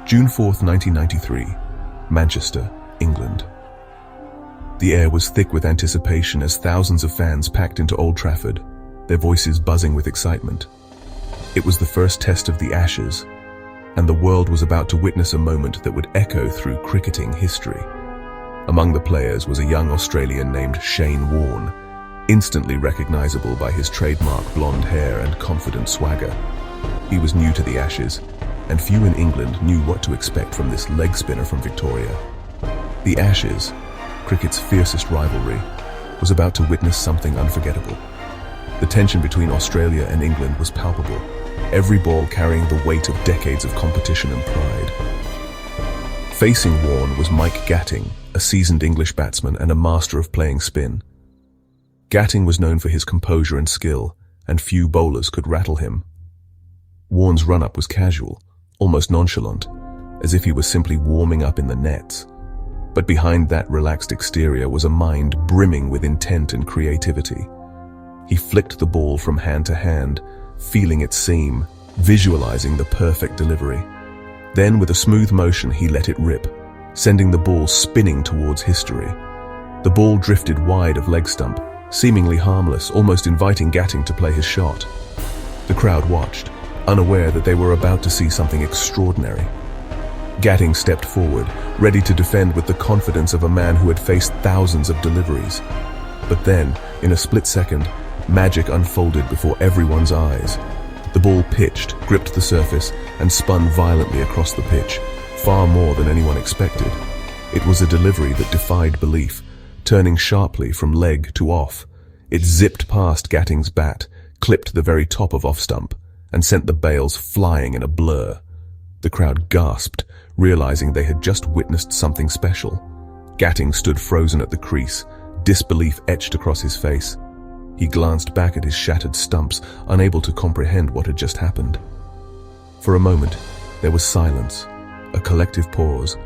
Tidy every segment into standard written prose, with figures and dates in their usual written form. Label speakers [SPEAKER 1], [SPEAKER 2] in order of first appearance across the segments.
[SPEAKER 1] June 4, 1993, Manchester, England. The air was thick with anticipation as thousands of fans packed into Old Trafford, their voices buzzing with excitement. It was the first test of the Ashes, and the world was about to witness a moment that would echo through cricketing history. Among the players was a young Australian named Shane Warne, instantly recognizable by his trademark blonde hair and confident swagger. He was new to the Ashes, and few in England knew what to expect from this leg spinner from Victoria. The Ashes, cricket's fiercest rivalry, was about to witness something unforgettable. The tension between Australia and England was palpable, every ball carrying the weight of decades of competition and pride. Facing Warne was Mike Gatting, a seasoned English batsman and a master of playing spin. Gatting was known for his composure and skill, and few bowlers could rattle him. Warne's run-up was casual, almost nonchalant, as if he was simply warming up in the nets. But behind that relaxed exterior was a mind brimming with intent and creativity. He flicked the ball from hand to hand, feeling its seam, visualizing the perfect delivery. Then, with a smooth motion, he let it rip, sending the ball spinning towards history. The ball drifted wide of leg stump, seemingly harmless, almost inviting Gatting to play his shot. The crowd watched, unaware that they were about to see something extraordinary. Gatting stepped forward, ready to defend with the confidence of a man who had faced thousands of deliveries. But then, in a split second, magic unfolded before everyone's eyes. The ball pitched, gripped the surface, and spun violently across the pitch, far more than anyone expected. It was a delivery that defied belief, turning sharply from leg to off. It zipped past Gatting's bat, clipped the very top of off-stump, and sent the bails flying in a blur. The crowd gasped, realizing they had just witnessed something special. Gatting stood frozen at the crease, disbelief etched across his face. He glanced back at his shattered stumps, unable to comprehend what had just happened. For a moment, there was silence, a collective pause,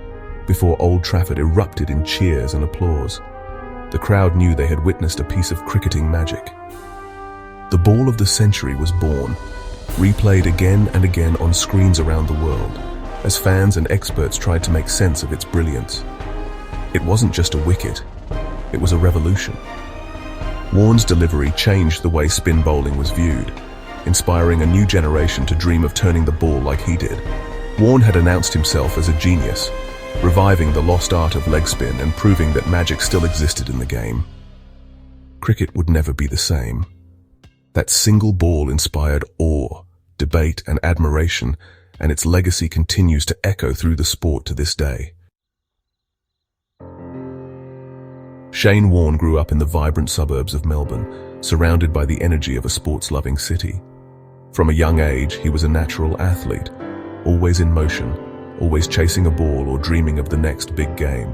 [SPEAKER 1] before Old Trafford erupted in cheers and applause. The crowd knew they had witnessed a piece of cricketing magic. The ball of the century was born, replayed again and again on screens around the world, as fans and experts tried to make sense of its brilliance. It wasn't just a wicket, it was a revolution. Warne's delivery changed the way spin bowling was viewed, inspiring a new generation to dream of turning the ball like he did. Warne had announced himself as a genius, reviving the lost art of leg spin and proving that magic still existed in the game. Cricket would never be the same. That single ball inspired awe, debate, and admiration, and its legacy continues to echo through the sport to this day. Shane Warne grew up in the vibrant suburbs of Melbourne, surrounded by the energy of a sports-loving city. From a young age, he was a natural athlete, always in motion, always chasing a ball or dreaming of the next big game.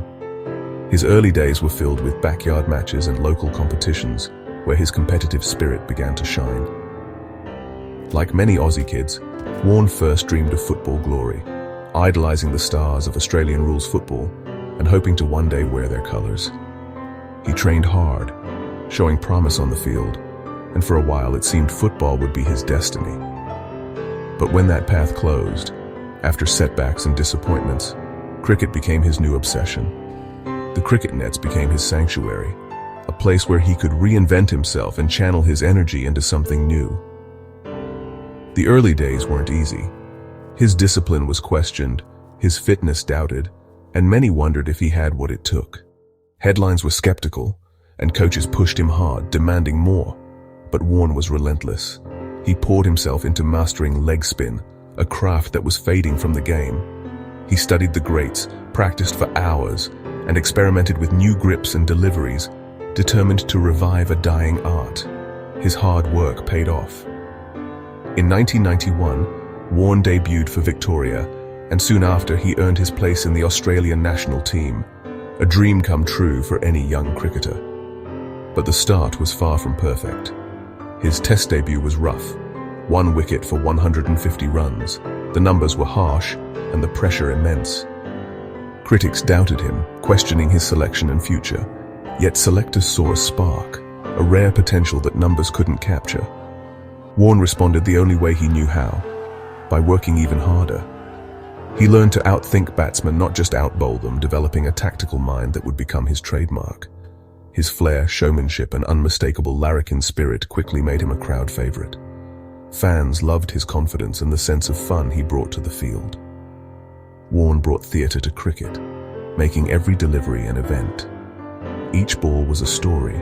[SPEAKER 1] His early days were filled with backyard matches and local competitions, where his competitive spirit began to shine. Like many Aussie kids, Warne first dreamed of football glory, idolizing the stars of Australian rules football and hoping to one day wear their colours. He trained hard, showing promise on the field, and for a while it seemed football would be his destiny. But when that path closed, after setbacks and disappointments, cricket became his new obsession. The cricket nets became his sanctuary, a place where he could reinvent himself and channel his energy into something new. The early days weren't easy. His discipline was questioned, his fitness doubted, and many wondered if he had what it took. Headlines were skeptical, and coaches pushed him hard, demanding more. But Warne was relentless. He poured himself into mastering leg spin, a craft that was fading from the game. He studied the greats, practiced for hours, and experimented with new grips and deliveries, determined to revive a dying art. His hard work paid off. In 1991, Warne debuted for Victoria, and soon after he earned his place in the Australian national team, a dream come true for any young cricketer. But the start was far from perfect. His Test debut was rough, 1 wicket for 150 runs. The numbers were harsh, and the pressure immense. Critics doubted him, questioning his selection and future. Yet selectors saw a spark, a rare potential that numbers couldn't capture. Warne responded the only way he knew how, by working even harder. He learned to outthink batsmen, not just outbowl them, developing a tactical mind that would become his trademark. His flair, showmanship, and unmistakable larrikin spirit quickly made him a crowd favorite. Fans loved his confidence and the sense of fun he brought to the field. Warne brought theatre to cricket, making every delivery an event. Each ball was a story,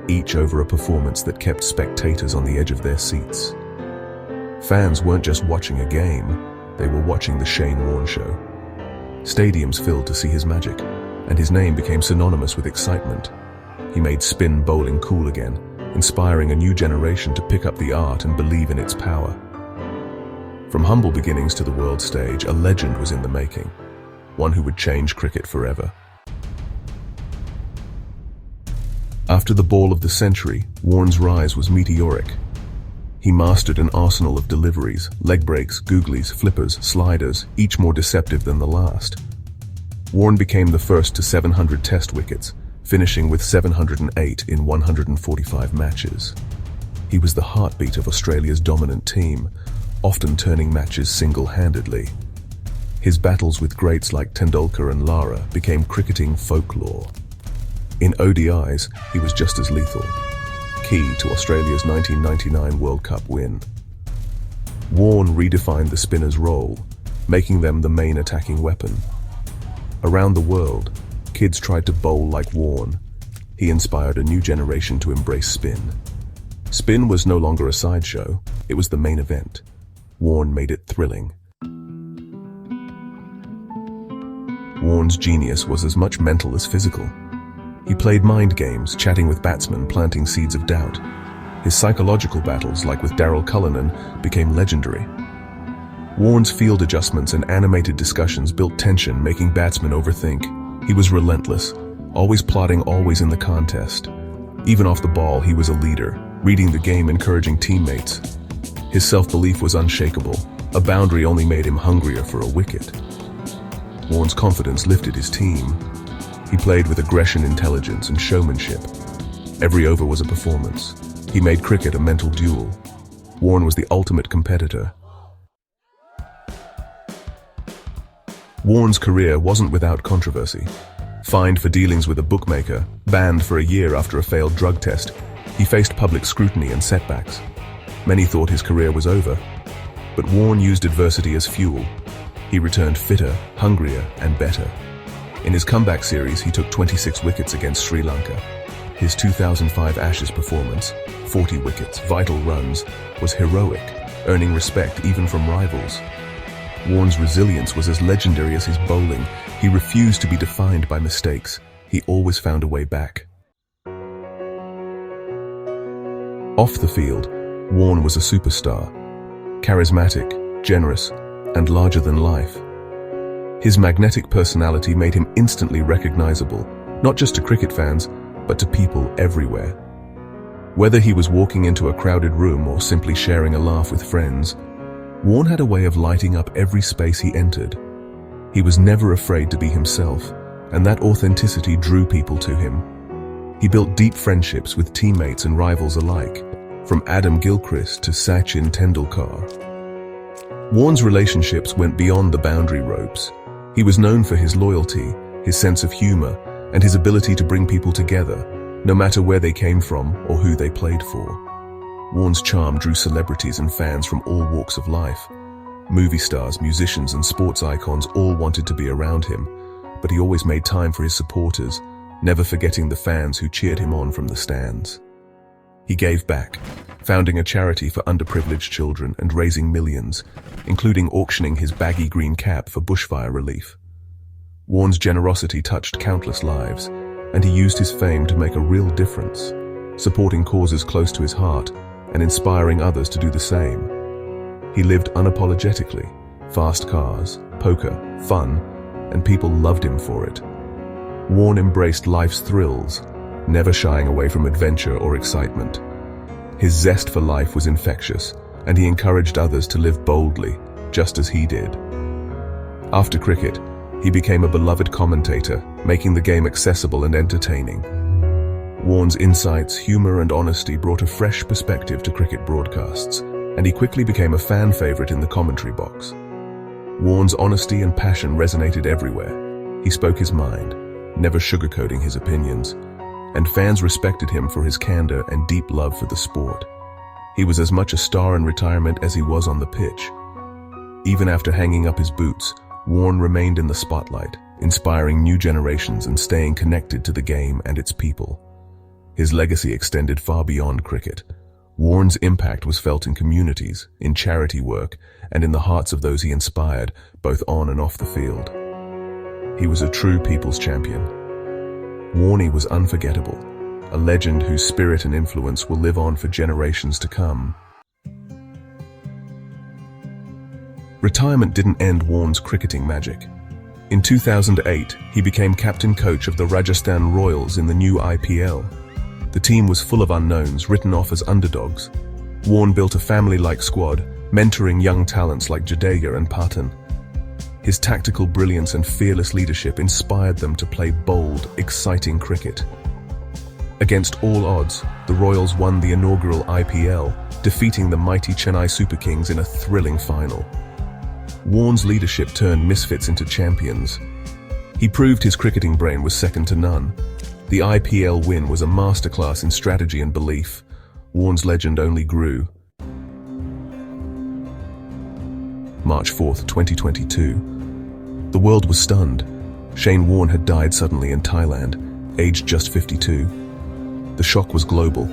[SPEAKER 1] each over a performance that kept spectators on the edge of their seats. Fans weren't just watching a game, they were watching the Shane Warne show. Stadiums filled to see his magic, and his name became synonymous with excitement. He made spin bowling cool again, inspiring a new generation to pick up the art and believe in its power. From humble beginnings to the world stage, a legend was in the making, one who would change cricket forever. After the ball of the century, Warne's rise was meteoric. He mastered an arsenal of deliveries, leg breaks, googlies, flippers, sliders, each more deceptive than the last. Warne became the first to 700 test wickets, finishing with 708 in 145 matches. He was the heartbeat of Australia's dominant team, often turning matches single-handedly. His battles with greats like Tendulkar and Lara became cricketing folklore. In ODIs, he was just as lethal, key to Australia's 1999 World Cup win. Warne redefined the spinner's role, making them the main attacking weapon. Around the world, kids tried to bowl like Warne. He inspired a new generation to embrace spin. Spin was no longer a sideshow, it was the main event. Warne made it thrilling. Warne's genius was as much mental as physical. He played mind games, chatting with batsmen, planting seeds of doubt. His psychological battles, like with Daryl Cullinan, became legendary. Warne's field adjustments and animated discussions built tension, making batsmen overthink. He was relentless, always plotting, always in the contest. Even off the ball, he was a leader, reading the game, encouraging teammates. His self-belief was unshakable. A boundary only made him hungrier for a wicket. Warne's confidence lifted his team. He played with aggression, intelligence, and showmanship. Every over was a performance. He made cricket a mental duel. Warne was the ultimate competitor. Warne's career wasn't without controversy. Fined for dealings with a bookmaker, banned for a year after a failed drug test, he faced public scrutiny and setbacks. Many thought his career was over, but Warne used adversity as fuel. He returned fitter, hungrier, and better. In his comeback series, he took 26 wickets against Sri Lanka. His 2005 Ashes performance, 40 wickets, vital runs, was heroic, earning respect even from rivals. Warne's resilience was as legendary as his bowling. He refused to be defined by mistakes. He always found a way back. Off the field, Warne was a superstar, charismatic, generous, and larger than life. His magnetic personality made him instantly recognizable, not just to cricket fans, but to people everywhere. Whether he was walking into a crowded room or simply sharing a laugh with friends, Warne had a way of lighting up every space he entered. He was never afraid to be himself, and that authenticity drew people to him. He built deep friendships with teammates and rivals alike, from Adam Gilchrist to Sachin Tendulkar. Warne's relationships went beyond the boundary ropes. He was known for his loyalty, his sense of humor, and his ability to bring people together, no matter where they came from or who they played for. Warne's charm drew celebrities and fans from all walks of life. Movie stars, musicians, and sports icons all wanted to be around him, but he always made time for his supporters, never forgetting the fans who cheered him on from the stands. He gave back, founding a charity for underprivileged children and raising millions, including auctioning his baggy green cap for bushfire relief. Warne's generosity touched countless lives, and he used his fame to make a real difference, supporting causes close to his heart and inspiring others to do the same. He lived unapologetically, fast cars, poker, fun, and people loved him for it. Warne embraced life's thrills, never shying away from adventure or excitement. His zest for life was infectious, and he encouraged others to live boldly, just as he did. After cricket, he became a beloved commentator, making the game accessible and entertaining. Warne's insights, humor, and honesty brought a fresh perspective to cricket broadcasts, and he quickly became a fan favorite in the commentary box. Warne's honesty and passion resonated everywhere. He spoke his mind, never sugarcoating his opinions, and fans respected him for his candor and deep love for the sport. He was as much a star in retirement as he was on the pitch. Even after hanging up his boots, Warne remained in the spotlight, inspiring new generations and staying connected to the game and its people. His legacy extended far beyond cricket. Warne's impact was felt in communities, in charity work, and in the hearts of those he inspired, both on and off the field. He was a true people's champion. Warne was unforgettable, a legend whose spirit and influence will live on for generations to come. Retirement didn't end Warne's cricketing magic. In 2008, he became captain coach of the Rajasthan Royals in the new IPL. The team was full of unknowns, written off as underdogs. Warne built a family-like squad, mentoring young talents like Jadeja and Pathan. His tactical brilliance and fearless leadership inspired them to play bold, exciting cricket. Against all odds, the Royals won the inaugural IPL, defeating the mighty Chennai Super Kings in a thrilling final. Warne's leadership turned misfits into champions. He proved his cricketing brain was second to none. The IPL win was a masterclass in strategy and belief. Warne's legend only grew. March 4, 2022. The world was stunned. Shane Warne had died suddenly in Thailand, aged just 52. The shock was global.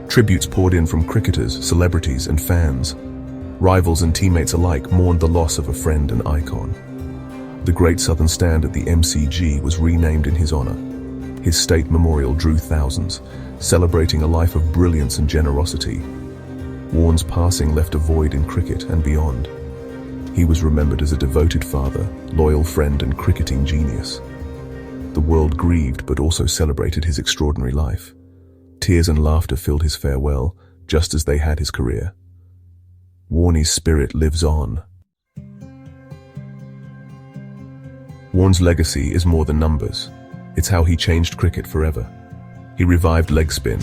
[SPEAKER 1] Tributes poured in from cricketers, celebrities, and fans. Rivals and teammates alike mourned the loss of a friend and icon. The Great Southern Stand at the MCG was renamed in his honor. His state memorial drew thousands, celebrating a life of brilliance and generosity. Warne's passing left a void in cricket and beyond. He was remembered as a devoted father, loyal friend, and cricketing genius. The world grieved but also celebrated his extraordinary life. Tears and laughter filled his farewell, just as they had his career. Warne's spirit lives on. Warne's legacy is more than numbers. It's how he changed cricket forever. He revived leg spin,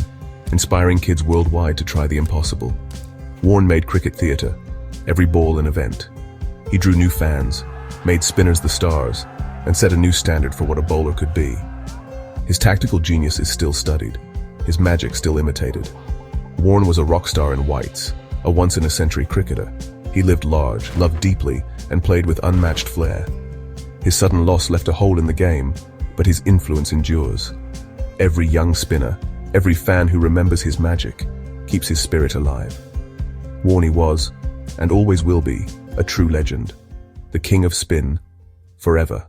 [SPEAKER 1] inspiring kids worldwide to try the impossible. Warne made cricket theatre, every ball an event. He drew new fans, made spinners the stars, and set a new standard for what a bowler could be. His tactical genius is still studied, his magic still imitated. Warne was a rock star in whites, a once-in-a-century cricketer. He lived large, loved deeply, and played with unmatched flair. His sudden loss left a hole in the game, but his influence endures. Every young spinner, every fan who remembers his magic, keeps his spirit alive. Warne was, and always will be, a true legend. The king of spin, forever.